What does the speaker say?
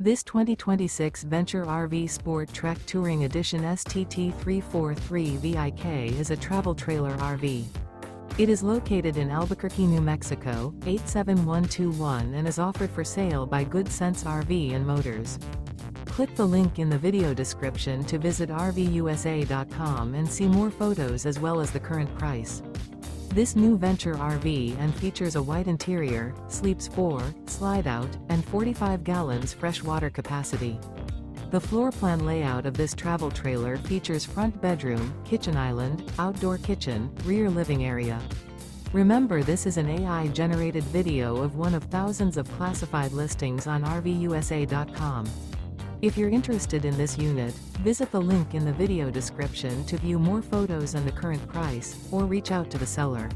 This 2026 Venture RV SportTrek Touring Edition STT343VIK is a travel trailer RV. It is located in Albuquerque, New Mexico, 87121 and is offered for sale by Good Sense RV and Motors. Click the link in the video description to visit RVUSA.com and see more photos as well as the current price. This new Venture RV and features a white interior, sleeps 4, slide-out, and 45 gallons fresh water capacity. The floor plan layout of this travel trailer features front bedroom, kitchen island, outdoor kitchen, rear living area. Remember, this is an AI-generated video of one of thousands of classified listings on RVUSA.com. If you're interested in this unit, visit the link in the video description to view more photos and the current price, or reach out to the seller.